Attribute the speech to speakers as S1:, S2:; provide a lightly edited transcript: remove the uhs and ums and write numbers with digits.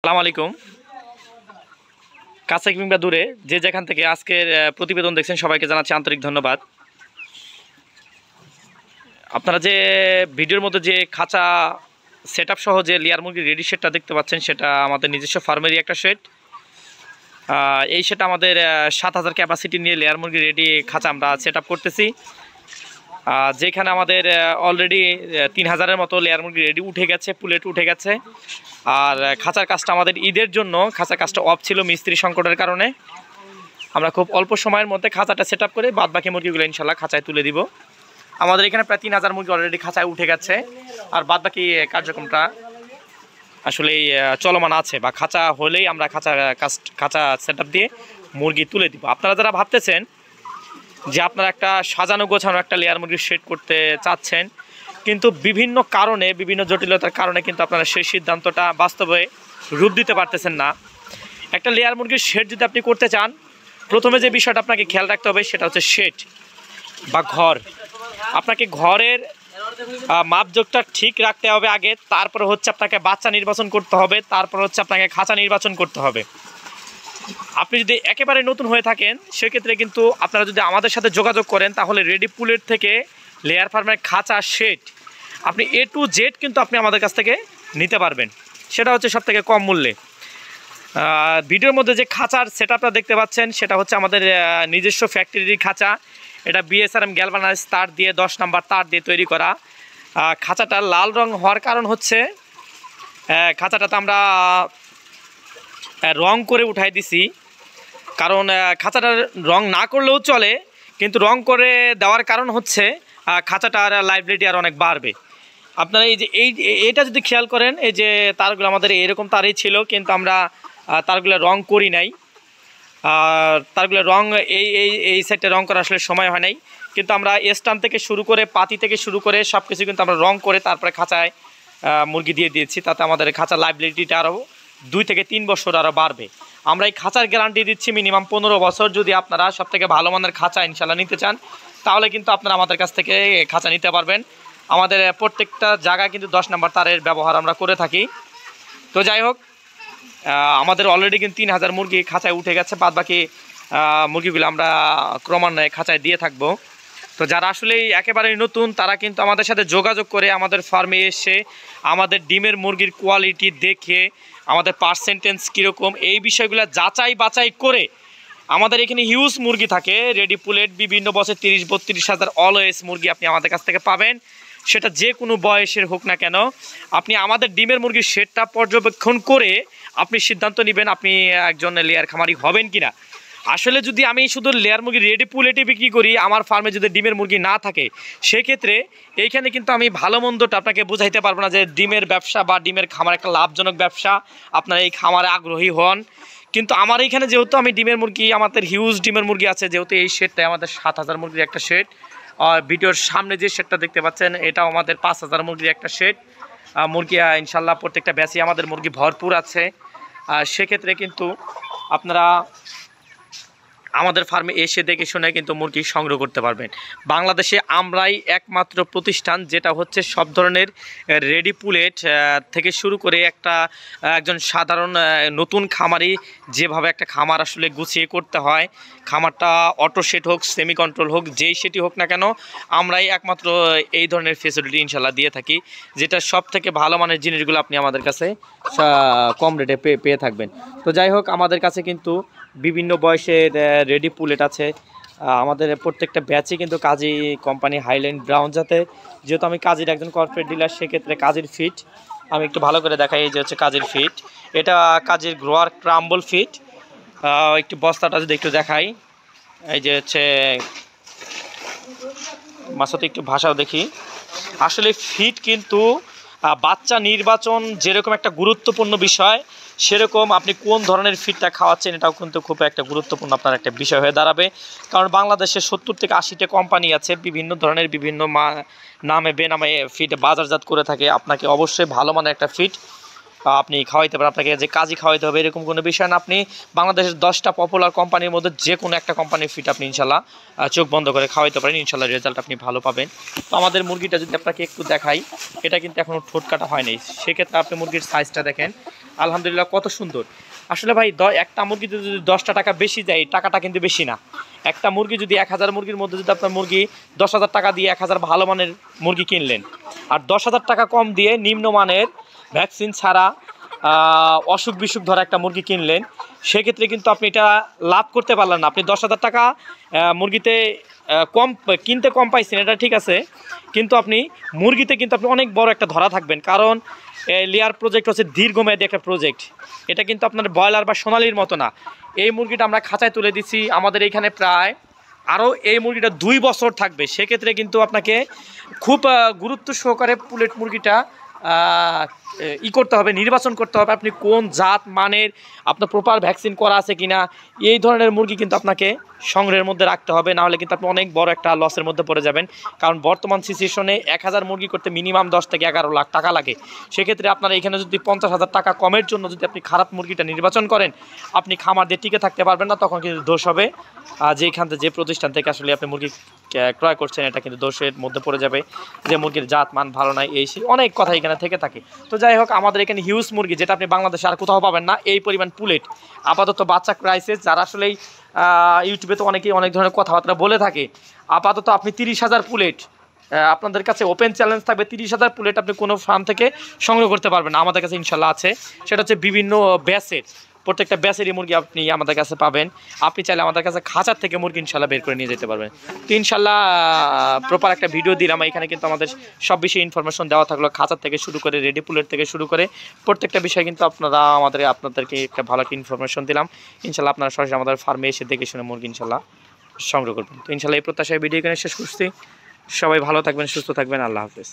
S1: আসসালামু আলাইকুম। কাছে কিংবা দূরে যে যেখান থেকে আজকের প্রতিবেদন দেখছেন সবাইকে জানাচ্ছি আন্তরিক ধন্যবাদ। আপনারা যে ভিডিওর মধ্যে যে খাঁচা সেটআপ সহ যে লেয়ার মুরগির রেডি শেডটা দেখতে পাচ্ছেন সেটা আমাদের নিজস্ব ফার্মেরই একটা শেড। এই শেডটা আমাদের 7000 ক্যাপাসিটি নিয়ে লেয়ার মুরগি রেডি খাঁচা আমরা সেটআপ করতেছি। যেখানে আমাদের অলরেডি 3000-এর মতো লেয়ার মুরগি রেডি উঠে গেছে, পুলেট উঠে গেছে। আর খাঁচার কাজটা আমাদের ঈদের জন্য খাঁচার কাজটা অফ ছিল মিস্ত্রি সংকটের কারণে। আমরা খুব অল্প সময়ের মধ্যে খাঁচাটা সেটআপ করে বাদ বাকি মুরগিগুলো ইনশাল্লাহ খাঁচায় তুলে দিব। আমাদের এখানে প্রায় 3000 মুরগি অলরেডি খাঁচায় উঠে গেছে, আর বাদ বাকি কার্যক্রমটা আসলে চলমান আছে, বা খাঁচা হলেই আমরা খাঁচা সেটআপ দিয়ে মুরগি তুলে দিব। আপনারা যারা ভাবতেছেন যে আপনারা একটা সাজানো গোছানো একটা লেয়ার মুরগির শেড করতে চাচ্ছেন, কিন্তু বিভিন্ন কারণে বিভিন্ন জটিলতার কারণে কিন্তু আপনারা সেই সিদ্ধান্তটা বাস্তবে রূপ দিতে পারতেছেন না। একটা লেয়ার মুরগির শেড যদি আপনি করতে চান, প্রথমে যে বিষয়টা আপনাকে খেয়াল রাখতে হবে সেটা হচ্ছে শেড বা ঘর। আপনাকে ঘরের মাপজোকটা ঠিক রাখতে হবে আগে, তারপরে হচ্ছে আপনাকে বাচ্চা নির্বাচন করতে হবে, তারপর হচ্ছে আপনাকে খাঁচা নির্বাচন করতে হবে। আপনি যদি একেবারে নতুন হয়ে থাকেন সেক্ষেত্রে কিন্তু আপনারা যদি আমাদের সাথে যোগাযোগ করেন তাহলে রেডি পুলেট থেকে লেয়ার ফার্মের খাঁচা শেড আপনি A to Z কিন্তু আপনি আমাদের কাছ থেকে নিতে পারবেন। সেটা হচ্ছে সবথেকে কম মূল্যে। ভিডিওর মধ্যে যে খাঁচার সেটআপটা দেখতে পাচ্ছেন সেটা হচ্ছে আমাদের নিজস্ব ফ্যাক্টরির খাঁচা। এটা BSRM গ্যালভানাইজ তার দিয়ে 10 নাম্বার তার দিয়ে তৈরি করা। খাঁচাটা লাল রং হওয়ার কারণ হচ্ছে খাঁচাটাতে আমরা রং করে উঠাই দিছি, কারণ খাঁচাটার রং না করলেও চলে, কিন্তু রং করে দেওয়ার কারণ হচ্ছে খাঁচাটার লাইবিলিটি আর অনেক বাড়বে। আপনারা এই যে এইটা যদি খেয়াল করেন, এই যে তারগুলো আমাদের এরকম তারই ছিল, কিন্তু আমরা তারগুলো রং করি নাই। তারগুলো রং এই সাইডটা রং করা আসলে সময় হয় নাই, কিন্তু আমরা স্টান থেকে শুরু করে পাতি থেকে শুরু করে সব কিছু কিন্তু আমরা রং করে তারপরে খাঁচায় মুরগি দিয়ে দিয়েছি। তাতে আমাদের খাঁচার লাইবিলিটিটা আরও 2 থেকে 3 বছর আরও বাড়বে। আমরা এই খাঁচার গ্যারান্টি দিচ্ছি মিনিমাম 15 বছর। যদি আপনারা সবথেকে ভালো মানের খাঁচা ইনশাল্লাহ নিতে চান তাহলে কিন্তু আপনারা আমাদের কাছ থেকে খাঁচা নিতে পারবেন। আমাদের প্রত্যেকটা জায়গায় কিন্তু 10 নাম্বার তারের ব্যবহার আমরা করে থাকি। তো যাই হোক, আমাদের অলরেডি কিন্তু 3000 মুরগি খাঁচায় উঠে গেছে, বাদ বাকি মুরগিগুলো আমরা ক্রমান্বয়ে খাঁচায় দিয়ে থাকবো। তো যারা আসলে একেবারেই নতুন তারা কিন্তু আমাদের সাথে যোগাযোগ করে আমাদের ফার্মে এসে আমাদের ডিমের মুরগির কোয়ালিটি দেখে, আমাদের পার্সেন্টেজ কীরকম এই বিষয়গুলো যাচাই বাছাই করে, আমাদের এখানে হিউজ মুরগি থাকে রেডি পুলেট, বিভিন্ন বছর 30-32 হাজার অলওয়েজ মুরগি আপনি আমাদের কাছ থেকে পাবেন। সেটা যে কোনো বয়সের হোক না কেন, আপনি আমাদের ডিমের মুরগির শেডটা পর্যবেক্ষণ করে আপনি সিদ্ধান্ত নেবেন আপনি একজন লেয়ার খামারি হবেন কিনা। আসলে যদি আমি শুধু লেয়ার মুরগি রেডি পুলেটে বিক্রি করি, আমার ফার্মে যদি ডিমের মুরগি না থাকে, সেক্ষেত্রে এইখানে কিন্তু আমি ভালো মন্দটা আপনাকে বোঝাইতে পারবো না যে ডিমের ব্যবসা বা ডিমের খামার একটা লাভজনক ব্যবসা, আপনারা এই খামারে আগ্রহী হন। কিন্তু আমার এইখানে যেহেতু আমি ডিমের মুরগি, আমাদের হিউজ ডিমের মুরগি আছে, যেহেতু এই শেডটাই আমাদের 7000 মুরগির একটা শেড। আর ভিডিওর সামনে যে শেডটা দেখতে পাচ্ছেন এটাও আমাদের 5000 মুরগির একটা শেড। মুরগি ইনশাল্লাহ প্রত্যেকটা ব্যাচই আমাদের মুরগি ভরপুর আছে। সেক্ষেত্রে কিন্তু আপনারা আমাদের ফার্মে এসে দেখে শুনে কিন্তু মুরগি সংগ্রহ করতে পারবেন। বাংলাদেশে আমরাই একমাত্র প্রতিষ্ঠান যেটা হচ্ছে সব ধরনের রেডি পুলেট থেকে শুরু করে একজন সাধারণ নতুন খামারি যেভাবে একটা খামার আসলে গুছিয়ে করতে হয়, খামারটা অটো সেট হোক, সেমি কন্ট্রোল হোক, যেই সেটি হোক না কেন, আমরাই একমাত্র এই ধরনের ফেসিলিটি ইনশাল্লাহ দিয়ে থাকি, যেটা সব থেকে ভালো মানের জিনিসগুলো আপনি আমাদের কাছে কম রেটে পেয়ে থাকবেন। তো যাই হোক, আমাদের কাছে কিন্তু বিভিন্ন বয়সের রেডি পুলেট আছে। আমাদের প্রত্যেকটা ব্যাচে কিন্তু কাজী কোম্পানি হাইল্যান্ড ব্রাউন জাতে, যেহেতু আমি কাজীর একজন কর্পোরেট ডিলার, সেক্ষেত্রে কাজীর ফিট আমি একটু ভালো করে দেখাই। এই যে হচ্ছে কাজীর ফিট, এটা কাজীর গ্রোয়ার ক্রাম্বল ফিট। একটু বস্তাটা যদি একটু দেখাই, এই যে হচ্ছে মাসাতে একটু ভাষাও দেখি। আসলে ফিট কিন্তু বাচ্চা নির্বাচন যেরকম একটা গুরুত্বপূর্ণ বিষয়, সেরকম আপনি কোন ধরনের ফিডটা খাওয়াচ্ছেন এটাও কিন্তু খুব একটা গুরুত্বপূর্ণ আপনার একটা বিষয় হয়ে দাঁড়াবে। কারণ বাংলাদেশে 70 থেকে 80টা কোম্পানি আছে, বিভিন্ন ধরনের বিভিন্ন নামে বেনামে ফিড বাজারজাত করে থাকে। আপনাকে অবশ্যই ভালো মানের একটা ফিড আপনি খাওয়াইতে পারেন। আপনাকে যে কাজই খাওয়াইতে হবে এরকম কোনো বিষয় না। আপনি বাংলাদেশের 10টা পপুলার কোম্পানির মধ্যে যে কোনো একটা কোম্পানির ফিড আপনি ইনশাল্লাহ চোখ বন্ধ করে খাওয়াইতে পারেন, ইনশাল্লাহ রেজাল্ট আপনি ভালো পাবেন। তো আমাদের মুরগিটা যদি আপনাকে একটু দেখাই, এটা কিন্তু এখনও ঠোঁট কাটা হয়নি। সেক্ষেত্রে আপনি মুরগির সাইজটা দেখেন, আলহামদুলিল্লাহ কত সুন্দর। আসলে ভাই একটা মুরগিতে যদি 10টা টাকা বেশি যায়, টাকাটা কিন্তু বেশি না। একটা মুরগি যদি 1000 মুরগির মধ্যে যদি আপনার মুরগি 10,000 টাকা দিয়ে 1000 ভালো মানের মুরগি কিনলেন, আর 10,000 টাকা কম দিয়ে নিম্নমানের ভ্যাকসিন ছাড়া অসুখ বিসুখ ধরা একটা মুরগি কিনলেন, সেক্ষেত্রে কিন্তু আপনি এটা লাভ করতে পারলেন না। আপনি 10,000 টাকা মুরগিতে কম কিনতে কম পাইছেন, এটা ঠিক আছে, কিন্তু আপনি মুরগিতে কিন্তু আপনি অনেক বড় একটা ধরা থাকবেন। কারণ লেয়ার প্রজেক্ট হচ্ছে দীর্ঘমেয়াদী একটা প্রজেক্ট। এটা কিন্তু আপনার ব্রয়লার বা সোনালির মতো না। এই মুরগিটা আমরা খাঁচায় তুলে দিচ্ছি, আমাদের এইখানে প্রায় আরও এই মুরগিটা 2 বছর থাকবে। সেক্ষেত্রে কিন্তু আপনাকে খুব গুরুত্ব সহকারে পুলেট মুরগিটা করতে হবে, নির্বাচন করতে হবে আপনি কোন জাত মানের, আপনার প্রপার ভ্যাকসিন করা আছে কিনা, এই ধরনের মুরগি কিন্তু আপনাকে সংগ্রহের মধ্যে রাখতে হবে। নাহলে কিন্তু আপনি অনেক বড় একটা লসের মধ্যে পড়ে যাবেন। কারণ বর্তমান সিচুয়েশনে 1000 মুরগি করতে মিনিমাম 10 থেকে 11 লাখ টাকা লাগে। সেক্ষেত্রে আপনার এখানে যদি 50,000 টাকা কমের জন্য যদি আপনি খারাপ মুরগিটা নির্বাচন করেন, আপনি খামার দিয়ে টিকে থাকতে পারবেন না। তখন কিন্তু দোষ হবে যেখান থেকে, যে প্রতিষ্ঠান থেকে আসলে আপনি মুরগি ক্রয় করছেন, এটা কিন্তু দোষের মধ্যে পড়ে যাবে, যে মুরগির জাত মান ভালো নয়, এই সেই অনেক কথা এখানে থেকে থাকে। তো যাই হোক, আমাদের এখানে হিউজ মুরগি, যেটা আপনি বাংলাদেশে আর কোথাও পাবেন না, এই পরিমাণ পুলেট আপাতত বাচ্চা ক্রাইসিস, যারা আসলেই ইউটিউবে তো অনেকেই অনেক ধরনের কথাবার্তা বলে থাকে। আপাতত আপনি 30,000 পুলেট, আপনাদের কাছে ওপেন চ্যালেঞ্জ থাকবে, 30,000 পুলেট আপনি কোনো ফার্ম থেকে সংগ্রহ করতে পারবেন না। আমাদের কাছে ইনশাল্লাহ আছে। সেটা হচ্ছে বিভিন্ন ব্যাচের, প্রত্যেকটা ব্যাচেরই মুরগি আপনি আমাদের কাছে পাবেন। আপনি চাইলে আমাদের কাছে খাঁচার থেকে মুরগি ইনশাল্লাহ বের করে নিয়ে যেতে পারবেন। তো ইনশাল্লাহ প্রপার একটা ভিডিও দিলাম। এখানে কিন্তু আমাদের সব বিষয়ে ইনফরমেশন দেওয়া থাকলো, খাঁচার থেকে শুরু করে রেডি পুলেট থেকে শুরু করে প্রত্যেকটা বিষয় কিন্তু আপনাদেরকে একটা ভালো একটা ইনফরমেশন দিলাম। ইনশাল্লাহ আপনারা সরাসরি আমাদের ফার্মে এসে দেখে শুনে মুরগি ইনশাল্লাহ সংগ্রহ করবেন। তো ইনশাল্লাহ এই প্রত্যাশায় ভিডিও এখানে শেষ করছি। সবাই ভালো থাকবেন, সুস্থ থাকবেন। আল্লাহ হাফেজ।